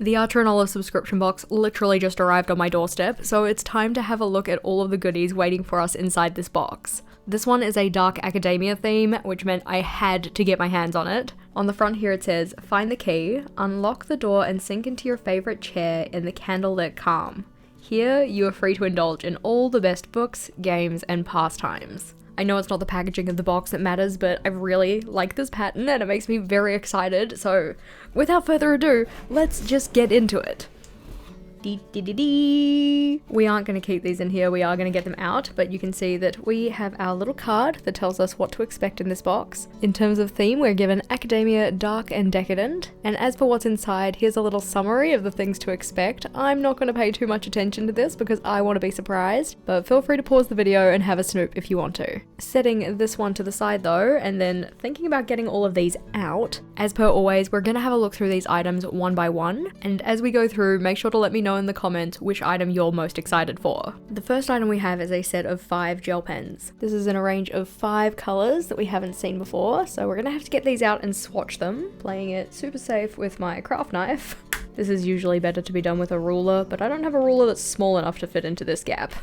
The Archer & subscription box literally just arrived on my doorstep, so it's time to have a look at all of the goodies waiting for us inside this box. This one is a dark academia theme, which meant I had to get my hands on it. On the front here it says, find the key, unlock the door and sink into your favorite chair in the candlelit calm. Here you are free to indulge in all the best books, games and pastimes. I know it's not the packaging of the box that matters, but I really like this pattern and it makes me very excited, so without further ado, let's just get into it. We aren't going to keep these in here, we are going to get them out, but you can see that we have our little card that tells us what to expect in this box. In terms of theme, we're given academia, dark and decadent, and as for what's inside, here's a little summary of the things to expect. I'm not going to pay too much attention to this because I want to be surprised, but feel free to pause the video and have a snoop if you want to. Setting this one to the side though, and then thinking about getting all of these out, as per always, we're going to have a look through these items one by one, and as we go through, make sure to let me know in the comments which item you're most excited for. The first item we have is a set of 5 gel pens. This is in a range of 5 colors that we haven't seen before, so we're gonna have to get these out and swatch them, playing it super safe with my craft knife. This is usually better to be done with a ruler, but I don't have a ruler that's small enough to fit into this gap.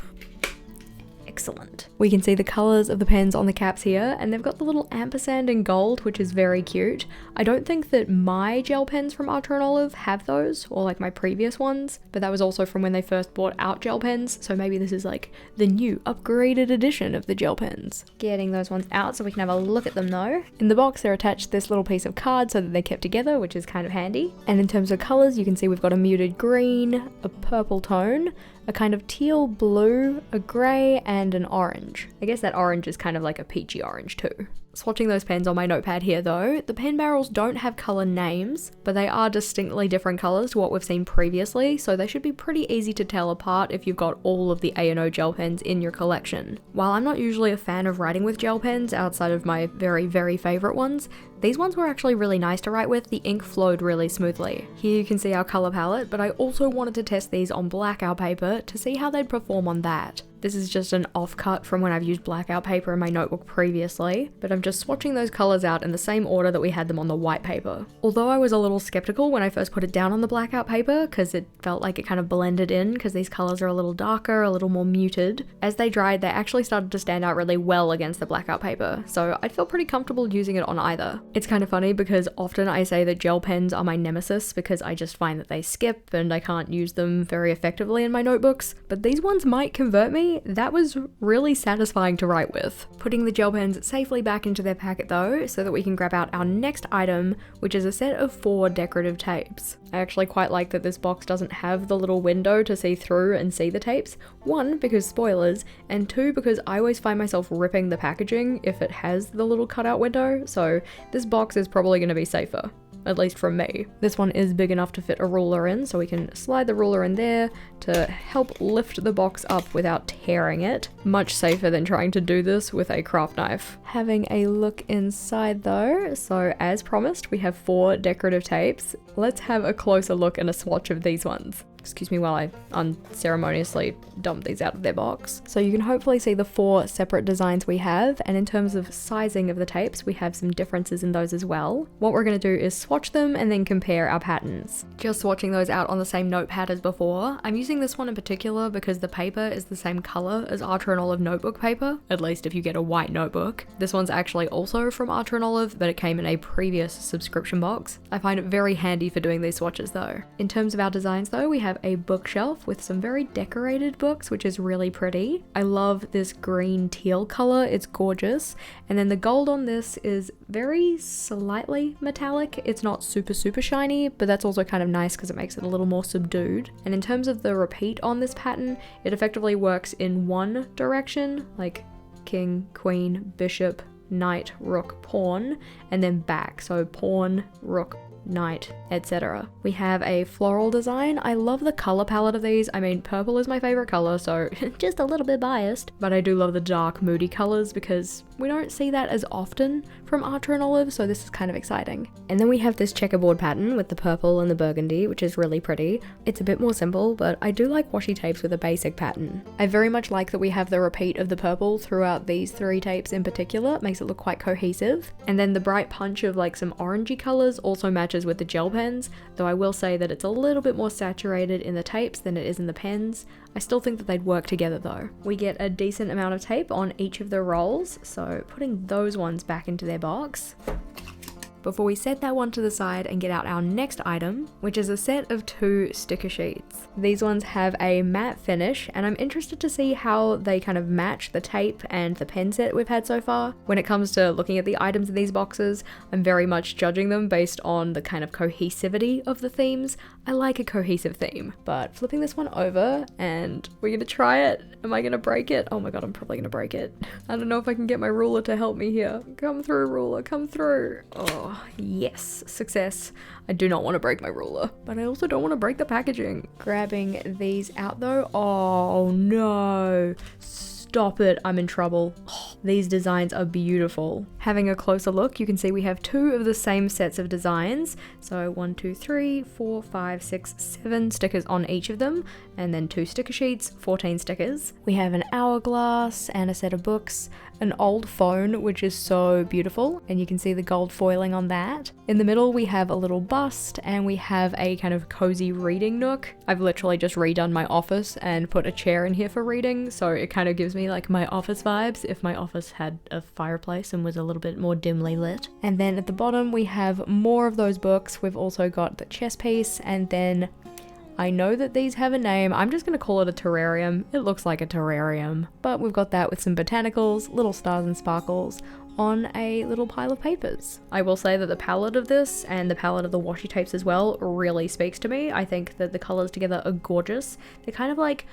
Excellent. We can see the colors of the pens on the caps here, and they've got the little ampersand in gold, which is very cute. I don't think that my gel pens from Archer & Olive have those, or like my previous ones, but that was also from when they first brought out gel pens, so maybe this is like the new upgraded edition of the gel pens. Getting those ones out so we can have a look at them though. In the box they're attached to this little piece of card so that they're kept together, which is kind of handy. And in terms of colors, you can see we've got a muted green, a purple tone, a kind of teal blue, a grey, and an orange. I guess that orange is kind of like a peachy orange too. Swatching those pens on my notepad here though, the pen barrels don't have colour names, but they are distinctly different colours to what we've seen previously, so they should be pretty easy to tell apart if you've got all of the A&O gel pens in your collection. While I'm not usually a fan of writing with gel pens outside of my very favourite ones, these ones were actually really nice to write with. The ink flowed really smoothly. Here you can see our colour palette, but I also wanted to test these on blackout paper to see how they'd perform on that. This is just an offcut from when I've used blackout paper in my notebook previously, but I'm just swatching those colours out in the same order that we had them on the white paper. Although I was a little skeptical when I first put it down on the blackout paper, because it felt like it kind of blended in, because these colours are a little darker, a little more muted. As they dried, they actually started to stand out really well against the blackout paper, so I'd feel pretty comfortable using it on either. It's kind of funny because often I say that gel pens are my nemesis because I just find that they skip and I can't use them very effectively in my notebooks, but these ones might convert me. That was really satisfying to write with. Putting the gel pens safely back into their packet though, so that we can grab out our next item, which is a set of 4 decorative tapes. I actually quite like that this box doesn't have the little window to see through and see the tapes. 1, because spoilers, and 2, because I always find myself ripping the packaging if it has the little cutout window, so this box is probably going to be safer. At least from me. This one is big enough to fit a ruler in, so we can slide the ruler in there to help lift the box up without tearing it. Much safer than trying to do this with a craft knife. Having a look inside though, so as promised, we have 4 decorative tapes. Let's have a closer look and a swatch of these ones. Excuse me while I unceremoniously dump these out of their box. So you can hopefully see the 4 separate designs we have, and in terms of sizing of the tapes, we have some differences in those as well. What we're going to do is swatch them and then compare our patterns. Just swatching those out on the same notepad as before. I'm using this one in particular because the paper is the same colour as Archer & Olive notebook paper, at least if you get a white notebook. This one's actually also from Archer & Olive, but it came in a previous subscription box. I find it very handy for doing these swatches though. In terms of our designs though, we have a bookshelf with some very decorated books, which is really pretty. I love this green teal color, it's gorgeous. And then the gold on this is very slightly metallic. It's not super shiny, but that's also kind of nice because it makes it a little more subdued. And in terms of the repeat on this pattern, it effectively works in one direction, like king, queen, bishop, knight, rook, pawn, and then back. So pawn, rook, knight, etc. We have a floral design. I love the color palette of these. I mean, purple is my favorite color, so just a little bit biased, but I do love the dark moody colors because We don't see that as often from Archer and Olive, so this is kind of exciting. And then we have this checkerboard pattern with the purple and the burgundy, which is really pretty. It's a bit more simple, but I do like washi tapes with a basic pattern. I very much like that we have the repeat of the purple throughout these 3 tapes in particular. It makes it look quite cohesive. And then the bright punch of like some orangey colors also matches with the gel pens, though I will say that it's a little bit more saturated in the tapes than it is in the pens. I still think that they'd work together though. We get a decent amount of tape on each of the rolls, so putting those ones back into their box. Before we set that one to the side and get out our next item, which is a set of 2 sticker sheets. These ones have a matte finish, and I'm interested to see how they kind of match the tape and the pen set we've had so far. When it comes to looking at the items in these boxes, I'm very much judging them based on the kind of cohesivity of the themes. I like a cohesive theme, but flipping this one over, and we're gonna try it. Am I gonna break it? Oh my god, I'm probably gonna break it. I don't know if I can get my ruler to help me here. Come through, ruler, come through. Oh, yes, success. I do not want to break my ruler, but I also don't want to break the packaging. Grabbing these out though. Oh no. Stop it, I'm in trouble. Oh, these designs are beautiful. Having a closer look, you can see we have 2 of the same sets of designs. So 1, 2, 3, 4, 5, 6, 7 stickers on each of them, and then 2 sticker sheets, 14 stickers. We have an hourglass and a set of books, an old phone, which is so beautiful, and you can see the gold foiling on that. In the middle, we have a little bust, and we have a kind of cozy reading nook. I've literally just redone my office and put a chair in here for reading, so it kind of gives me like my office vibes if my office had a fireplace and was a little bit more dimly lit. And then at the bottom, we have more of those books. We've also got the chess piece, and then I know that these have a name. I'm just going to call it a terrarium. It looks like a terrarium. But we've got that with some botanicals, little stars and sparkles on a little pile of papers. I will say that the palette of this and the palette of the washi tapes as well really speaks to me. I think that the colors together are gorgeous. They're kind of like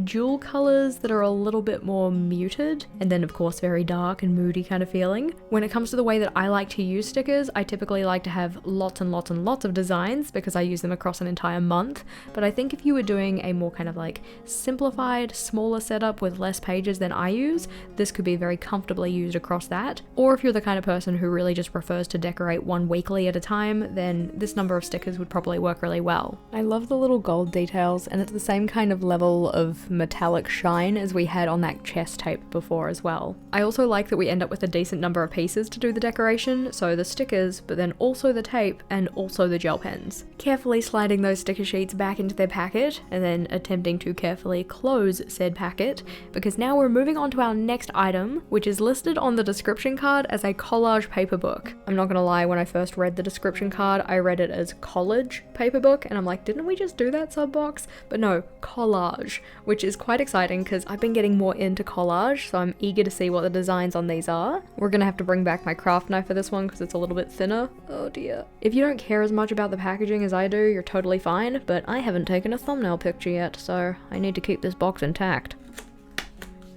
jewel colors that are a little bit more muted, and then of course very dark and moody kind of feeling. When it comes to the way that I like to use stickers, I typically like to have lots and lots and lots of designs because I use them across an entire month, but I think if you were doing a more kind of like simplified, smaller setup with less pages than I use, this could be very comfortably used across that. Or if you're the kind of person who really just prefers to decorate one weekly at a time, then this number of stickers would probably work really well. I love the little gold details, and it's the same kind of level of metallic shine as we had on that chest tape before as well. I also like that we end up with a decent number of pieces to do the decoration, so the stickers, but then also the tape and also the gel pens. Carefully sliding those sticker sheets back into their packet and then attempting to carefully close said packet, because now we're moving on to our next item, which is listed on the description card as a collage paper book. I'm not gonna lie, when I first read the description card, I read it as college paper book, and I'm like, didn't we just do that sub box? But no, collage, which is quite exciting because I've been getting more into collage, so I'm eager to see what the designs on these are. We're gonna have to bring back my craft knife for this one because it's a little bit thinner. Oh dear. If you don't care as much about the packaging as I do, you're totally fine, but I haven't taken a thumbnail picture yet, so I need to keep this box intact.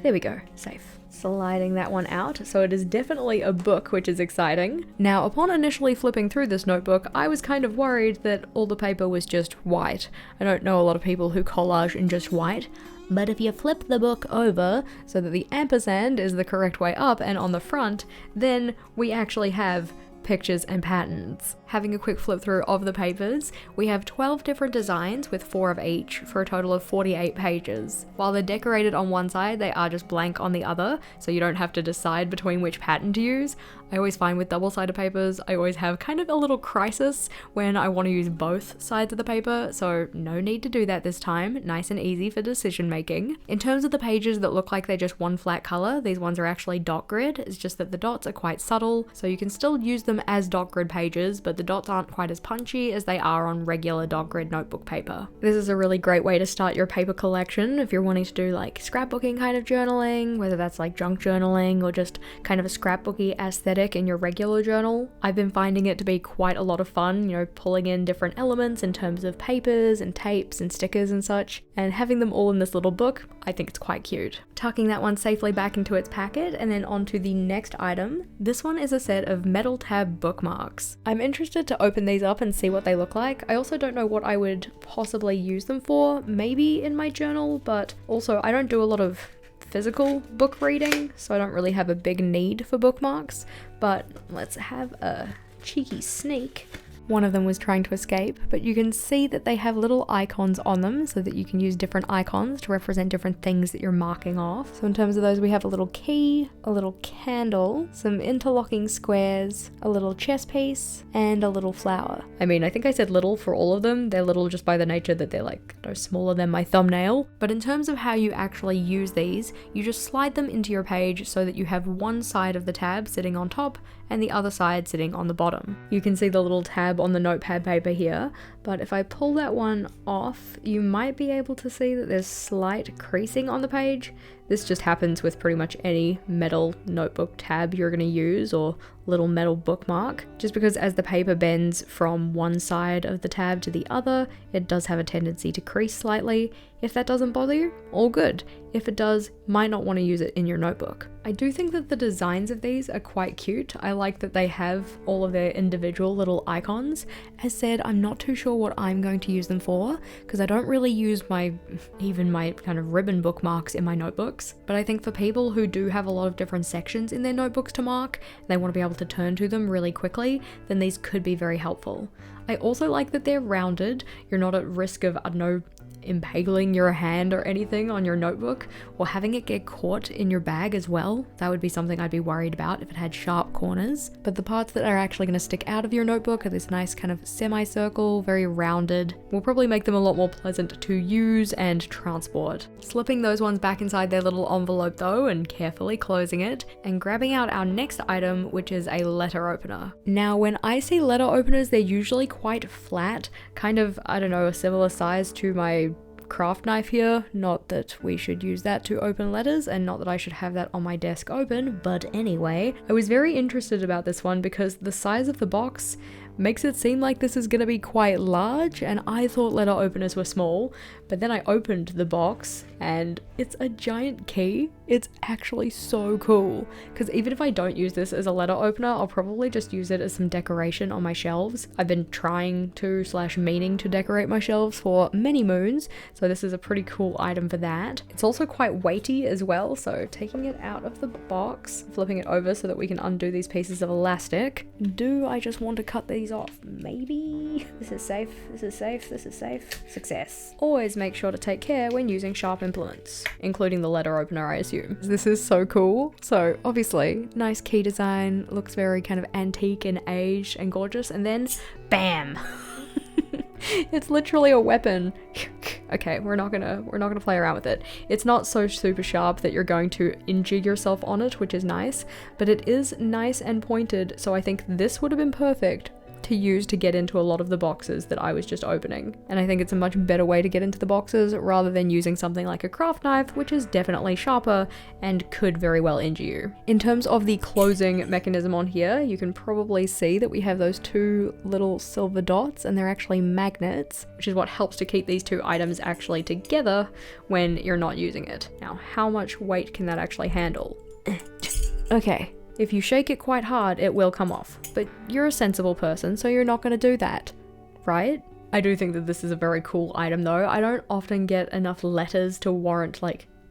There we go, safe. Sliding that one out, so it is definitely a book, which is exciting. Now, upon initially flipping through this notebook, I was kind of worried that all the paper was just white. I don't know a lot of people who collage in just white, but if you flip the book over so that the ampersand is the correct way up and on the front, then we actually have pictures and patterns. Having a quick flip through of the papers, we have 12 different designs with 4 of each for a total of 48 pages. While they're decorated on one side, they are just blank on the other, so you don't have to decide between which pattern to use. I always find with double-sided papers, I always have kind of a little crisis when I want to use both sides of the paper, so no need to do that this time. Nice and easy for decision making. In terms of the pages that look like they're just one flat color, these ones are actually dot grid. It's just that the dots are quite subtle, so you can still use them as dot grid pages, but the dots aren't quite as punchy as they are on regular dot grid notebook paper. This is a really great way to start your paper collection if you're wanting to do like scrapbooking kind of journaling, whether that's like junk journaling or just kind of a scrapbooky aesthetic in your regular journal. I've been finding it to be quite a lot of fun, you know, pulling in different elements in terms of papers and tapes and stickers and such, and having them all in this little book. I think it's quite cute. Tucking that one safely back into its packet and then onto the next item. This one is a set of metal tab bookmarks. I'm interested to open these up and see what they look like. I also don't know what I would possibly use them for, maybe in my journal, but also I don't do a lot of physical book reading, so I don't really have a big need for bookmarks, but let's have a cheeky sneak. One of them was trying to escape, but you can see that they have little icons on them so that you can use different icons to represent different things that you're marking off. So in terms of those, we have a little key, a little candle, some interlocking squares, a little chess piece, and a little flower. I mean, I think I said little for all of them. They're little just by the nature that they're like no smaller than my thumbnail. But in terms of how you actually use these, you just slide them into your page so that you have one side of the tab sitting on top and the other side sitting on the bottom. You can see the little tab on the notepad paper here, but if I pull that one off, you might be able to see that there's slight creasing on the page. This just happens with pretty much any metal notebook tab you're going to use or little metal bookmark, just because as the paper bends from one side of the tab to the other, it does have a tendency to crease slightly. If that doesn't bother you, all good. If it does, might not want to use it in your notebook. I do think that the designs of these are quite cute. I like that they have all of their individual little icons. As said, I'm not too sure what I'm going to use them for, because I don't really use even my kind of ribbon bookmarks in my notebooks. But I think for people who do have a lot of different sections in their notebooks to mark, and they want to be able to turn to them really quickly, then these could be very helpful. I also like that they're rounded. You're not at risk of, I don't know, impaling your hand or anything on your notebook, or having it get caught in your bag as well. That would be something I'd be worried about if it had sharp corners. But the parts that are actually going to stick out of your notebook are this nice kind of semicircle, very rounded. Will probably make them a lot more pleasant to use and transport. Slipping those ones back inside their little envelope though, and carefully closing it, and grabbing out our next item, which is a letter opener. Now, when I see letter openers, they're usually quite flat, kind of, I don't know, a similar size to my craft knife here. Not that we should use that to open letters, and not that I should have that on my desk open, but anyway, I was very interested about this one because the size of the box makes it seem like this is going to be quite large, and I thought letter openers were small, but then I opened the box and it's a giant key. It's actually so cool, because even if I don't use this as a letter opener, I'll probably just use it as some decoration on my shelves. I've been trying to / meaning to decorate my shelves for many moons, so this is a pretty cool item for that. It's also quite weighty as well, so taking it out of the box, flipping it over so that we can undo these pieces of elastic. Do I just want to cut these off? Maybe. This is safe, this is safe, this is safe. Success. Always make sure to take care when using sharp implements, including the letter opener, I assume. This is so cool. So obviously, nice key design, looks very kind of antique and aged and gorgeous, and then bam! It's literally a weapon. Okay, we're not gonna play around with it. It's not so super sharp that you're going to injure yourself on it, which is nice, but it is nice and pointed, so I think this would have been perfect to use to get into a lot of the boxes that I was just opening. And I think it's a much better way to get into the boxes rather than using something like a craft knife, which is definitely sharper and could very well injure you. In terms of the closing mechanism on here, you can probably see that we have those two little silver dots, and they're actually magnets, which is what helps to keep these two items actually together when you're not using it. Now, how much weight can that actually handle? Okay. If you shake it quite hard, it will come off. But you're a sensible person, so you're not going to do that, right? I do think that this is a very cool item though. I don't often get enough letters to warrant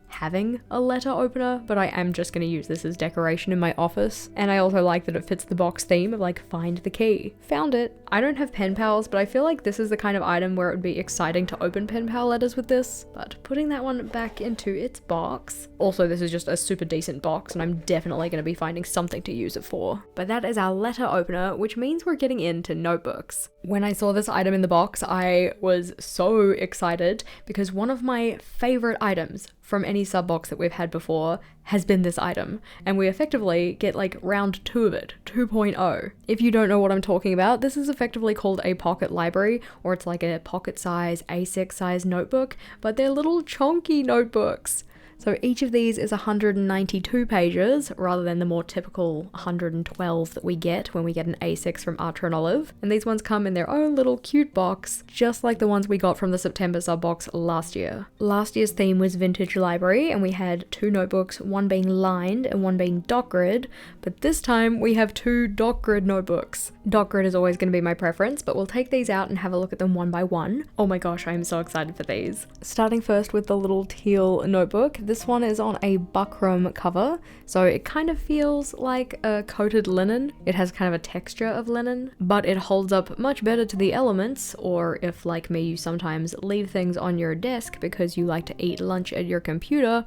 having a letter opener, but I am just going to use this as decoration in my office. And I also like that it fits the box theme of find the key. Found it. I don't have pen pals, but I feel like this is the kind of item where it would be exciting to open pen pal letters with this. But putting that one back into its box. Also, this is just a super decent box, and I'm definitely going to be finding something to use it for. But that is our letter opener, which means we're getting into notebooks. When I saw this item in the box, I was so excited because one of my favorite items from any sub box that we've had before has been this item, and we effectively get round 2 of it, 2.0. If you don't know what I'm talking about, this is effectively called a pocket library, or it's like a pocket size, A6 size notebook, but they're little chonky notebooks. So each of these is 192 pages, rather than the more typical 112 that we get when we get an A6 from Archer and Olive. And these ones come in their own little cute box, just like the ones we got from the September sub box last year. Last year's theme was Vintage Library, and we had 2 notebooks, one being lined and one being dot grid, but this time we have 2 dot grid notebooks. Dot grid is always going to be my preference, but we'll take these out and have a look at them one by one. Oh my gosh, I am so excited for these. Starting first with the little teal notebook. this one is on a buckram cover, so it kind of feels like a coated linen. It has kind of a texture of linen, but it holds up much better to the elements, or if like me you sometimes leave things on your desk because you like to eat lunch at your computer,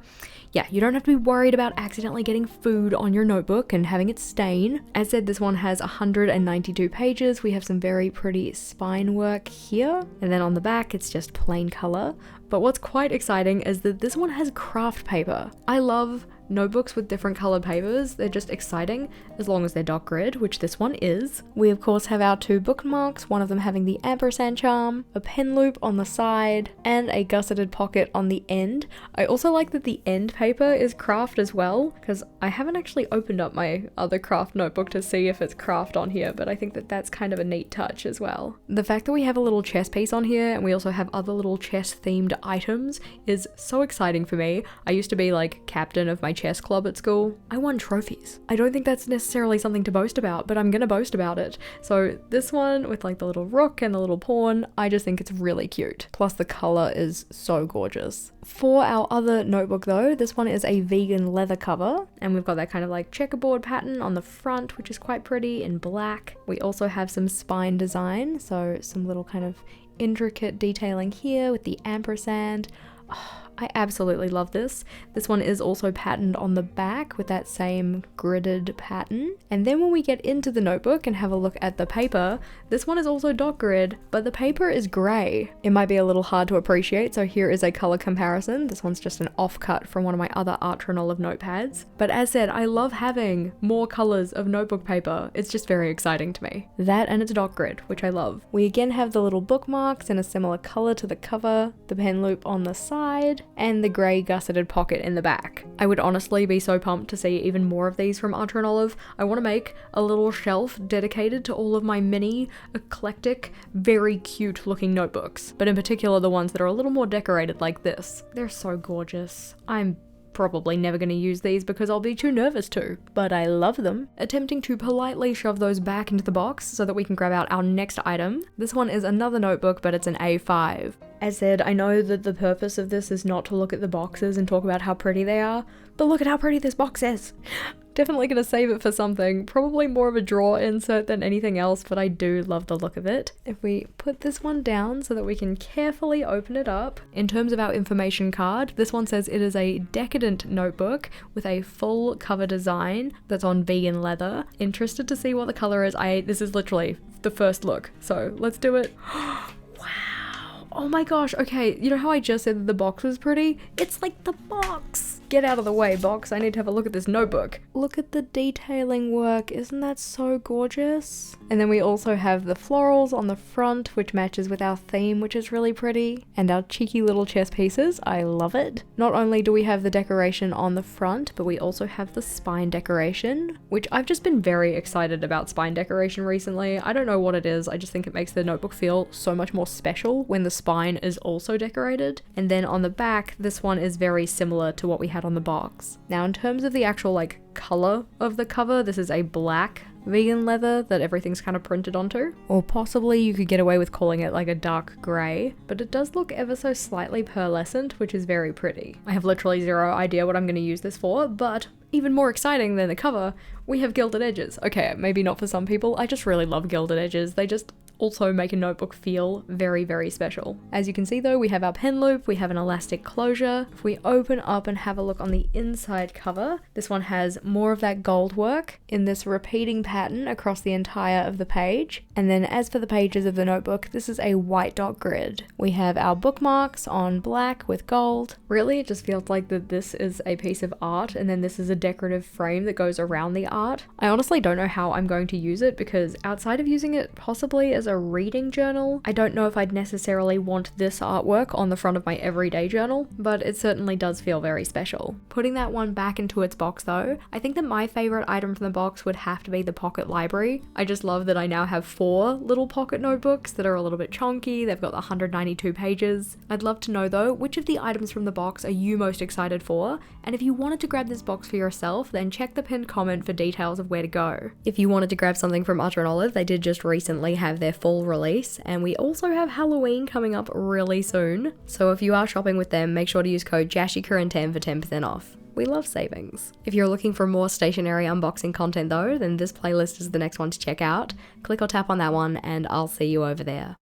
yeah, you don't have to be worried about accidentally getting food on your notebook and having it stain. As said, this one has 192 pages. We have some very pretty spine work here, and then on the back it's just plain color. But what's quite exciting is that this one has craft paper. I love notebooks with different colored papers. They're just exciting as long as they're dot grid, which this one is. We of course have our 2 bookmarks, one of them having the ampersand charm, a pen loop on the side, and a gusseted pocket on the end. I also like that the end paper is craft as well, because I haven't actually opened up my other craft notebook to see if it's craft on here, but I think that that's kind of a neat touch as well. The fact that we have a little chess piece on here and we also have other little chess themed items is so exciting for me. I used to be like captain of my chess club at school. I won trophies. I don't think that's necessarily something to boast about, but I'm gonna boast about it. So this one with like the little rook and the little pawn, I just think it's really cute. Plus the color is so gorgeous. For our other notebook though, this one is a vegan leather cover, and we've got that kind of like checkerboard pattern on the front, which is quite pretty in black. We also have some spine design, so some little kind of intricate detailing here with the ampersand. Oh, I absolutely love this. This one is also patterned on the back with that same gridded pattern. And then when we get into the notebook and have a look at the paper, this one is also dot grid, but the paper is grey. It might be a little hard to appreciate, so here is a color comparison. This one's just an offcut from one of my other Artronol of notepads. But as said, I love having more colors of notebook paper. It's just very exciting to me. That and it's dot grid, which I love. We again have the little bookmarks in a similar color to the cover, the pen loop on the side, and the grey gusseted pocket in the back. I would honestly be so pumped to see even more of these from Artronol. I want to make a little shelf dedicated to all of my mini, eclectic, very cute looking notebooks, but in particular the ones that are a little more decorated like this. They're so gorgeous. I'm probably never going to use these because I'll be too nervous to, but I love them. Attempting to politely shove those back into the box so that we can grab out our next item. This one is another notebook, but it's an A5. As said, I know that the purpose of this is not to look at the boxes and talk about how pretty they are, but look at how pretty this box is. Definitely gonna save it for something, probably more of a drawer insert than anything else, but I do love the look of it. If we put this one down so that we can carefully open it up, in terms of our information card, this one says it is a decadent notebook with a full cover design that's on vegan leather. Interested to see what the color is. This is literally the first look, so let's do it. Wow, oh my gosh, okay, you know how I just said that the box was pretty? It's like the box! Get out of the way, box. I need to have a look at this notebook. Look at the detailing work. Isn't that so gorgeous? And then we also have the florals on the front, which matches with our theme, which is really pretty. And our cheeky little chess pieces. I love it. Not only do we have the decoration on the front, but we also have the spine decoration, which I've just been very excited about spine decoration recently. I don't know what it is. I just think it makes the notebook feel so much more special when the spine is also decorated. And then on the back, this one is very similar to what we had on the box. Now in terms of the actual like color of the cover, this is a black vegan leather that everything's kind of printed onto, or possibly you could get away with calling it like a dark grey, but it does look ever so slightly pearlescent, which is very pretty. I have literally zero idea what I'm going to use this for, but even more exciting than the cover, we have gilded edges. Okay, maybe not for some people, I just really love gilded edges. They just also make a notebook feel very, very special. As you can see though, we have our pen loop, we have an elastic closure. If we open up and have a look on the inside cover, this one has more of that gold work in this repeating pattern across the entire of the page. And then as for the pages of the notebook, this is a white dot grid. We have our bookmarks on black with gold. Really, it just feels like that this is a piece of art and then this is a decorative frame that goes around the art. I honestly don't know how I'm going to use it because outside of using it possibly as a reading journal, I don't know if I'd necessarily want this artwork on the front of my everyday journal, but it certainly does feel very special. Putting that one back into its box though, I think that my favorite item from the box would have to be the pocket library. I just love that I now have 4 little pocket notebooks that are a little bit chunky. They've got 192 pages. I'd love to know though, which of the items from the box are you most excited for? And if you wanted to grab this box for yourself, then check the pinned comment for details of where to go. If you wanted to grab something from Artronol, they did just recently have their fall release, and we also have Halloween coming up really soon. So if you are shopping with them, make sure to use code JashiiCorrin10 for 10% off. We love savings. If you're looking for more stationery unboxing content though, then this playlist is the next one to check out. Click or tap on that one and I'll see you over there.